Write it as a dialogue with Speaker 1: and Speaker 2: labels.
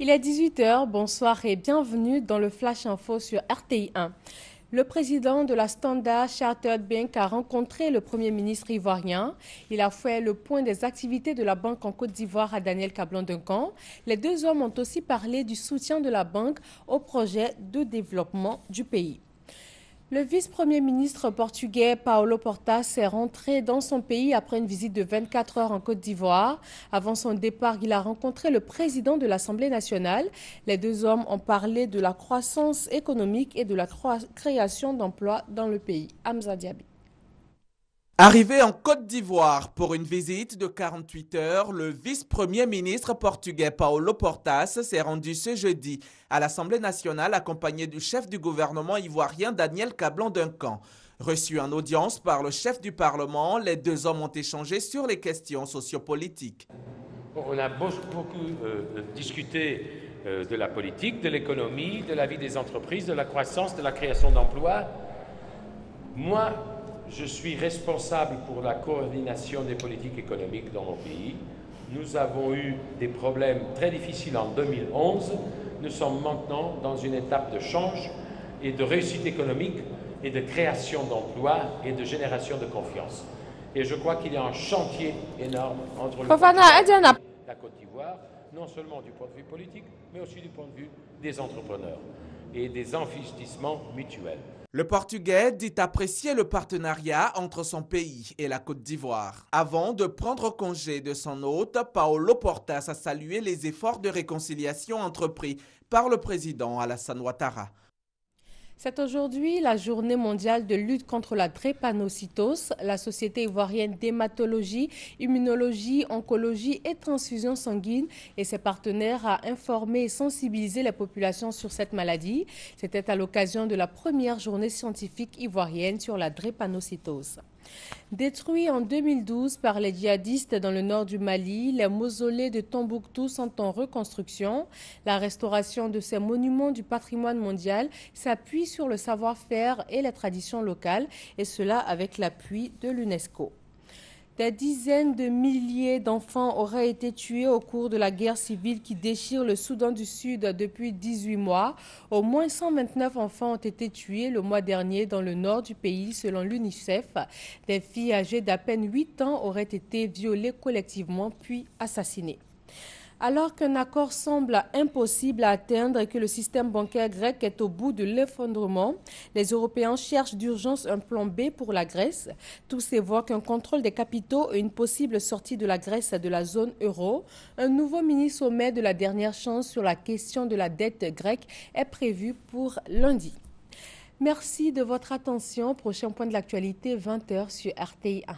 Speaker 1: Il est 18 h, bonsoir et bienvenue dans le Flash Info sur RTI 1. Le président de la Standard Chartered Bank a rencontré le Premier ministre ivoirien. Il a fait le point des activités de la banque en Côte d'Ivoire à Daniel Kablan-Duncan. Les deux hommes ont aussi parlé du soutien de la banque au projet de développement du pays. Le vice-premier ministre portugais Paulo Portas est rentré dans son pays après une visite de 24 heures en Côte d'Ivoire. Avant son départ, il a rencontré le président de l'Assemblée nationale. Les deux hommes ont parlé de la croissance économique et de la création d'emplois dans le pays. Hamza Diaby.
Speaker 2: Arrivé en Côte d'Ivoire pour une visite de 48 heures, le vice-premier ministre portugais Paulo Portas s'est rendu ce jeudi à l'Assemblée nationale accompagné du chef du gouvernement ivoirien Daniel Kablan-Duncan. Reçu en audience par le chef du Parlement, les deux hommes ont échangé sur les questions sociopolitiques.
Speaker 3: On a beaucoup discuté de la politique, de l'économie, de la vie des entreprises, de la croissance, de la création d'emplois. Moi, je suis responsable pour la coordination des politiques économiques dans mon pays. Nous avons eu des problèmes très difficiles en 2011. Nous sommes maintenant dans une étape de change et de réussite économique et de création d'emplois et de génération de confiance. Et je crois qu'il y a un chantier énorme entre le Portugal et la Côte d'Ivoire, non seulement du point de vue politique, mais aussi du point de vue des entrepreneurs et des investissements mutuels.
Speaker 2: Le Portugais dit apprécier le partenariat entre son pays et la Côte d'Ivoire. Avant de prendre congé de son hôte, Paulo Portas a salué les efforts de réconciliation entrepris par le président Alassane Ouattara.
Speaker 1: C'est aujourd'hui la journée mondiale de lutte contre la drépanocytose. La Société ivoirienne d'hématologie, immunologie, oncologie et transfusion sanguine et ses partenaires a informé et sensibilisé les populations sur cette maladie. C'était à l'occasion de la première journée scientifique ivoirienne sur la drépanocytose. Détruits en 2012 par les djihadistes dans le nord du Mali, les mausolées de Tombouctou sont en reconstruction. La restauration de ces monuments du patrimoine mondial s'appuie sur le savoir-faire et les traditions locales, et cela avec l'appui de l'UNESCO. Des dizaines de milliers d'enfants auraient été tués au cours de la guerre civile qui déchire le Soudan du Sud depuis 18 mois. Au moins 129 enfants ont été tués le mois dernier dans le nord du pays, selon l'UNICEF. Des filles âgées d'à peine 8 ans auraient été violées collectivement puis assassinées. Alors qu'un accord semble impossible à atteindre et que le système bancaire grec est au bout de l'effondrement, les Européens cherchent d'urgence un plan B pour la Grèce. Tous évoquent un contrôle des capitaux et une possible sortie de la Grèce de la zone euro. Un nouveau mini-sommet de la dernière chance sur la question de la dette grecque est prévu pour lundi. Merci de votre attention. Prochain point de l'actualité, 20 h sur RTI 1.